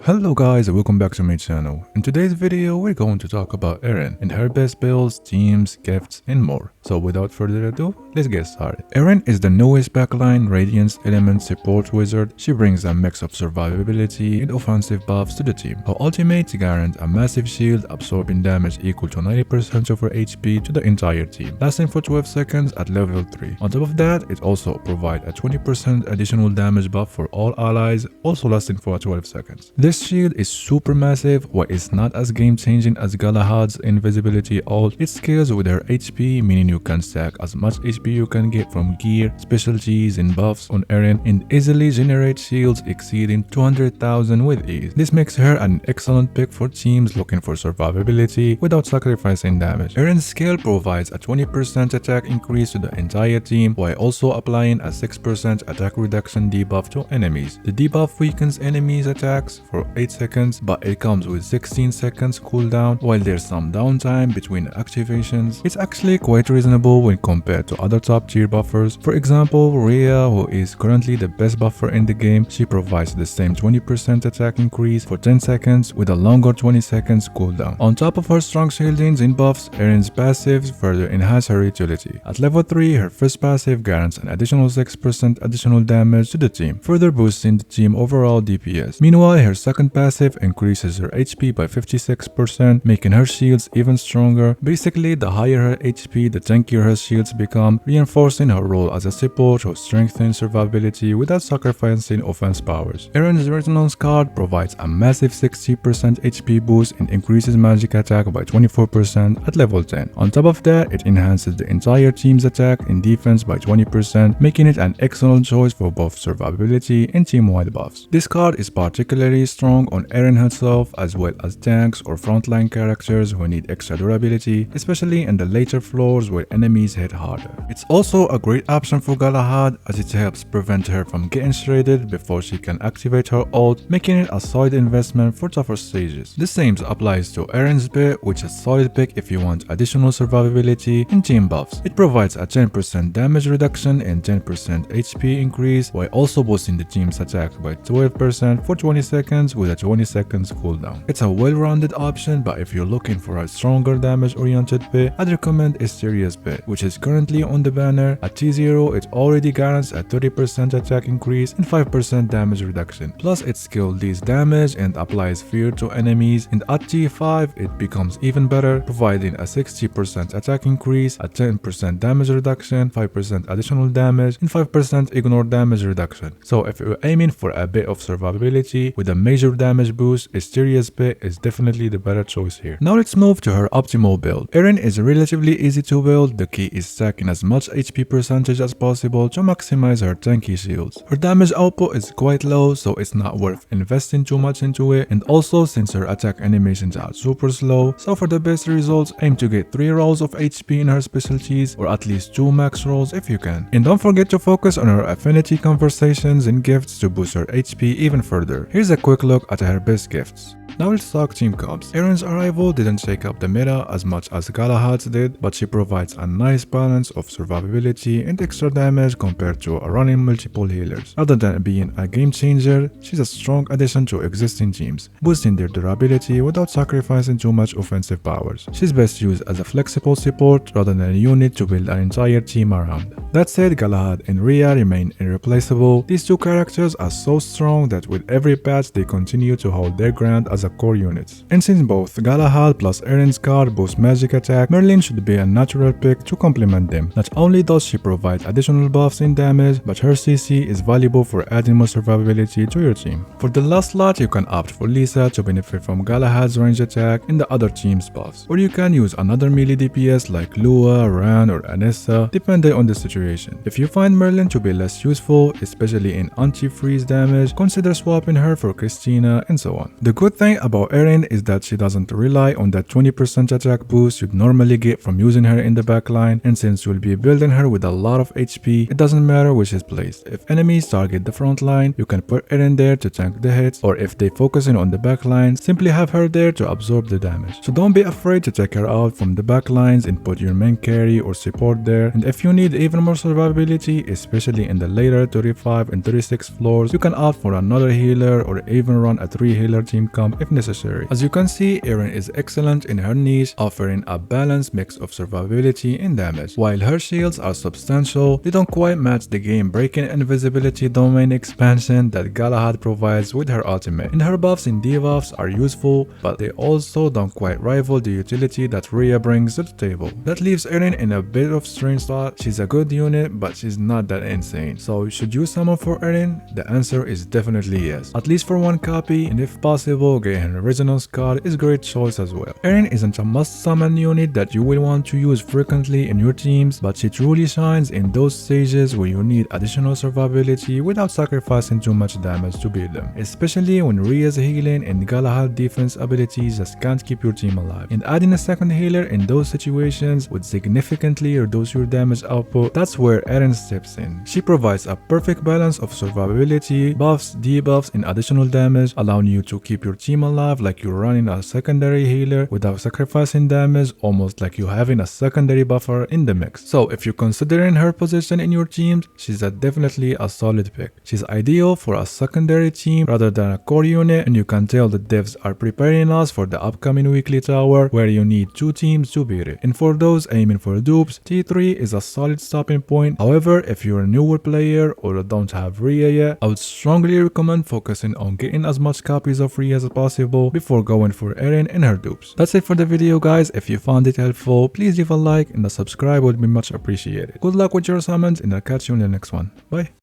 Hello guys and welcome back to my channel. In today's video we're going to talk about Erin and her best builds, teams, gifts and more. So without further ado, let's get started. Erin is the newest backline Radiance-element support wizard. She brings a mix of survivability and offensive buffs to the team. Her ultimate guarantees a massive shield absorbing damage equal to 90% of her HP to the entire team, lasting for 12 seconds at level 3. On top of that, it also provides a 20% additional damage buff for all allies, also lasting for 12 seconds. This shield is super massive. While it's not as game changing as Galahad's invisibility ult, it scales with her HP, meaning you can stack as much HP you can get from gear, specialties and buffs on Erin and easily generate shields exceeding 200,000 with ease. This makes her an excellent pick for teams looking for survivability without sacrificing damage. Erin's skill provides a 20% attack increase to the entire team while also applying a 6% attack reduction debuff to enemies. The debuff weakens enemies' attacks for 8 seconds, but it comes with 16 seconds cooldown while there's some downtime between activations. It's actually quite reasonable when compared to other top tier buffers. For example, Rhea, who is currently the best buffer in the game, she provides the same 20% attack increase for 10 seconds with a longer 20 seconds cooldown. On top of her strong shieldings and buffs, Erin's passives further enhance her utility. At level 3, her first passive guarantees an additional 6% additional damage to the team, further boosting the team overall DPS. Meanwhile, her second passive increases her HP by 56%, making her shields even stronger. Basically, the higher her HP, the tankier her shields become, reinforcing her role as a support who strengthens survivability without sacrificing offense powers. Erin's Resonance card provides a massive 60% HP boost and increases magic attack by 24% at level 10. On top of that, it enhances the entire team's attack and defense by 20%, making it an excellent choice for both survivability and team-wide buffs. This card is particularly strong on Erin herself as well as tanks or frontline characters who need extra durability, especially in the later floors where enemies hit harder. It's also a great option for Galahad as it helps prevent her from getting shredded before she can activate her ult, making it a solid investment for tougher stages. The same applies to Erin's bit, which is a solid pick if you want additional survivability and team buffs. It provides a 10% damage reduction and 10% HP increase while also boosting the team's attack by 12% for 20 seconds with a 20 seconds cooldown. It's a well-rounded option, but if you're looking for a stronger damage-oriented pick, I'd recommend Esteria's pick, which is currently on the banner. At T0, it already guarantees a 30% attack increase and 5% damage reduction. Plus, it skill deals damage and applies fear to enemies, and at T5, it becomes even better, providing a 60% attack increase, a 10% damage reduction, 5% additional damage, and 5% ignore damage reduction. So if you're aiming for a bit of survivability with a major damage boost, Esteria's pick is definitely the better choice here. Now let's move to her optimal build. Erin is relatively easy to build. The key is stacking as much HP percentage as possible to maximize her tanky shields. Her damage output is quite low, so it's not worth investing too much into it, and also since her attack animations are super slow, so for the best results, aim to get 3 rolls of HP in her specialties or at least 2 max rolls if you can. And don't forget to focus on her affinity conversations and gifts to boost her HP even further. Here's a quick look at her best gifts. Now let's talk team comps. Erin's arrival didn't shake up the meta as much as Galahad's did, but she provides a nice balance of survivability and extra damage compared to running multiple healers. Other than being a game changer, she's a strong addition to existing teams, boosting their durability without sacrificing too much offensive powers. She's best used as a flexible support rather than a unit to build an entire team around. That said, Galahad and Rhea remain irreplaceable. These two characters are so strong that with every patch they continue to hold their ground as a core units. And since both Galahad plus Erin's card boost magic attack, Merlin should be a natural pick to complement them. Not only does she provide additional buffs and damage, but her CC is valuable for adding more survivability to your team. For the last slot, you can opt for Lisa to benefit from Galahad's range attack and the other team's buffs. Or you can use another melee DPS like Lua, Ran, or Anessa, depending on the situation. If you find Merlin to be less useful, especially in anti-freeze damage, consider swapping her for Christina and so on. The good thing about Erin is that she doesn't rely on that 20% attack boost you'd normally get from using her in the backline, and since you'll be building her with a lot of HP, it doesn't matter which is placed. If enemies target the front line, you can put Erin there to tank the hits, or if they focusing on the backline, simply have her there to absorb the damage. So don't be afraid to take her out from the backlines and put your main carry or support there. And if you need even more survivability, especially in the later 35 and 36 floors, you can opt for another healer or even even run a 3 healer team comp if necessary. As you can see, Erin is excellent in her niche, offering a balanced mix of survivability and damage. While her shields are substantial, they don't quite match the game-breaking invisibility domain expansion that Galahad provides with her ultimate. And her buffs and debuffs are useful, but they also don't quite rival the utility that Rhea brings to the table. That leaves Erin in a bit of strange spot. She's a good unit, but she's not that insane. So should you summon for Erin? The answer is definitely yes. At least for one copy, and if possible, getting her original card is a great choice as well. Erin isn't a must summon unit that you will want to use frequently in your teams, but she truly shines in those stages where you need additional survivability without sacrificing too much damage to beat them, especially when Rhea's healing and Galahad defense abilities just can't keep your team alive. And adding a second healer in those situations would significantly reduce your damage output. That's where Erin steps in. She provides a perfect balance of survivability, buffs, debuffs, and additional damage, allowing you to keep your team alive like you're running a secondary healer without sacrificing damage, almost like you having a secondary buffer in the mix. So if you're considering her position in your teams, she's definitely a solid pick. She's ideal for a secondary team rather than a core unit, and you can tell the devs are preparing us for the upcoming weekly tower where you need 2 teams to beat it. And for those aiming for dupes, T3 is a solid stopping point. However, if you're a newer player or don't have Rhea yet, I would strongly recommend focusing on getting as much copies of Rhea as possible before going for Erin and her dupes. That's it for the video, guys. If you found it helpful, please leave a like and a subscribe would be much appreciated. Good luck with your summons, and I'll catch you in the next one. Bye.